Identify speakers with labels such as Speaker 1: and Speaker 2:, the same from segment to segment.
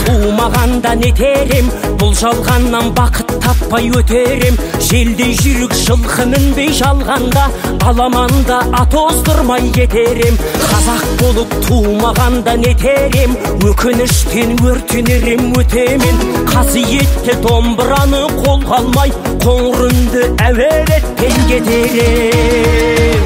Speaker 1: Туумаганда нетерем, бұл жалғаннан бақыт таппай өтерем. Желдей жүрік жылқы мінбей жалғанда, аламанда ат оздырмай кетерем. Қазақ болып туумаганда нетерем, өкініштен өртенерем өтемен. Қасиетті домбыраны қолға алмай, қоңыр үнді әуелеттен кетерем.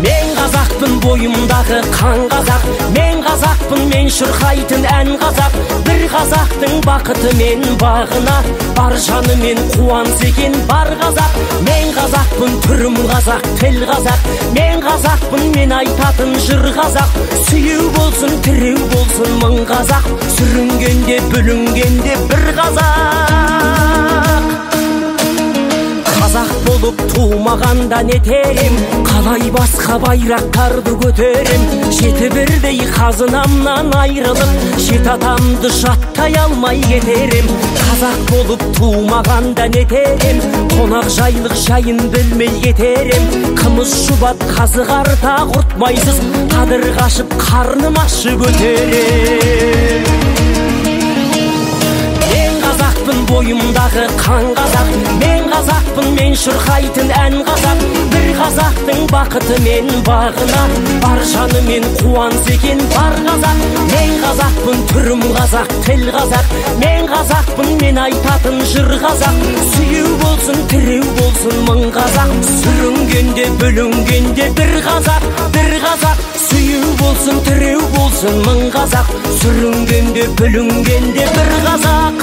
Speaker 1: Мен қазақпын, бойымдағы қан қазақ. Мен қазақпын, мен шырқайтын ән қазақ. Бір қазақтың бақыты мен бағына, бар жанымен қуанса екен бар қазақ. Мен қазақпын, түрім қазақ, тіл қазақ. Мен қазақпын, мен айтатын жыр қазақ. Сүйеу болсын, тіреу болсын мың қазақ. Сүрінгенде, бүлінгенде бір қазақ. Қазақ болып туумаганда нетерем, қалай басқа байрақтарды көтерем. Жеті бірдей қазынамнан айрылып, жет атамды жаттай алмай кетерем. Қазақ болып туумаганда нетерем, қонақ жайлық жайын білмей кетерем. Қымыз шұбат қазы қарта құртмайсыз, қадыр қашып қарным ашып өтерем. Бойымдағы қан қазақ. Мен қазақпын, мен шырқайтын ән қазақ. Бір қазақтың бақыты мен бағына, бар жанымен қуанса екен бар қазақ. Мен қазақпын, түрім қазақ, тіл қазақ. Мен қазақпын, мен айтатын жыр қазақ. Сүйеу болсын, тіреу болсын мың қазақ. Сүрінгенде, бүлінгенде бір қазақ, бір қазақ. Сүйеу болсын, тіреу болсын мың қазақ. Сүрінгенде, бүлінгенде бір қазақ.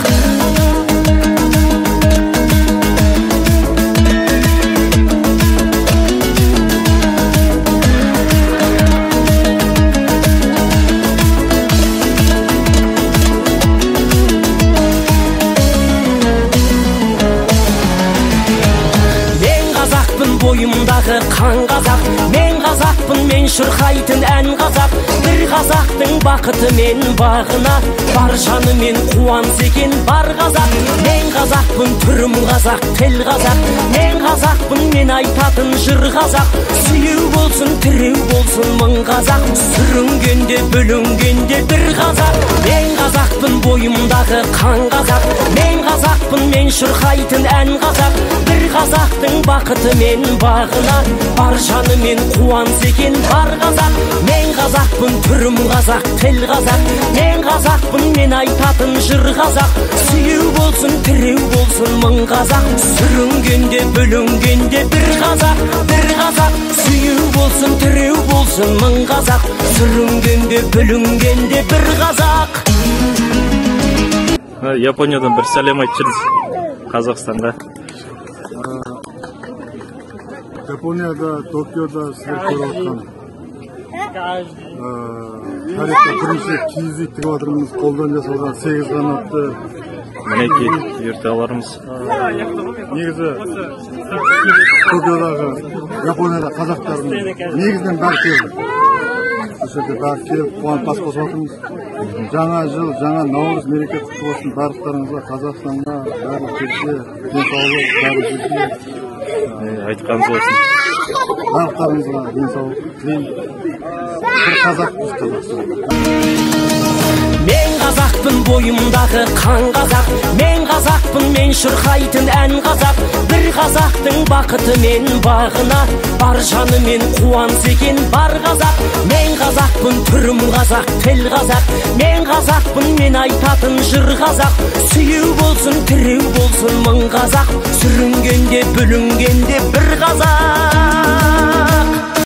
Speaker 1: Бойымдағы қан қазақ. Мен қазақпын, мен шырқайтын ән қазақ. Бір қазақтың бақыты мен бағына, бар жанымен қуанса екен бар қазақ. Мен қазақпын, түрім қазақ, тіл қазақ. Мен қазақпын, мен айтатын жыр қазақ. Сүйеу болсын, тіреу болсын мың қазақ. Сүрінгенде, бүлінгенде бір қазақ. Мен қазақпын, бойымдағы қан қазақ. Мен қазақпын, мен шырқайтын ән қазақ. Бір қазақтың бақыты мен бағына, бар жанымен қуанса екен бар қазақ. Мен қазақпын, түрім қазақ, тіл қазақ. Мен қазақпын, мен айтатын жыр қазақ. Сүйеу болсын, тіреу болсын мың қазақ. Сүрінгенде, бүлінгенде бір қазақ, бір қазақ. Сүйеу болсын, тіреу болсын мың қазақ. Сүрінгенде, бүлінгенде бір қазақ.
Speaker 2: Япониядан бір сәлем айтыңыз Қазақстанға.
Speaker 3: Японияда, Токиода сіздер көріп отқан тарихта бірінші киіз үй тігіп отырмыз. Қолдан жасалған 8 қанатты.
Speaker 2: Мінекей, ерте аларымыз.
Speaker 3: Негізі Токиодағы, Японияда қазақтардың негізінен бәрі келді. Осы жерде бәрі келіп, қуанып бас қосып отырмыз. Жаңа жыл, жаңа Наурыз мереке құтты болсын барлықтарыңызға, Қазақстанға, барлық жерде денсаулық, барлық жерде.
Speaker 2: Айтқаныңыз болсын.
Speaker 3: Барлықтарыңызға денсаулық тілеймін. Бір қазақпыз Қазақстан.
Speaker 1: Мен қазақпын, бойымдағы қан қазақ. Мен қазақпын, мен шырқайтын ән қазақ. Бір қазақтың бақыты мен бағына, бар жанымен қуанса екен бар қазақ. Мен қазақпын, түрім қазақ, тіл қазақ. Мен қазақпын, мен айтатын жыр қазақ. Сүйеу болсын, тіреу болсын мың қазақ. Сүрінгенде, бүлінгенде бір қазақ.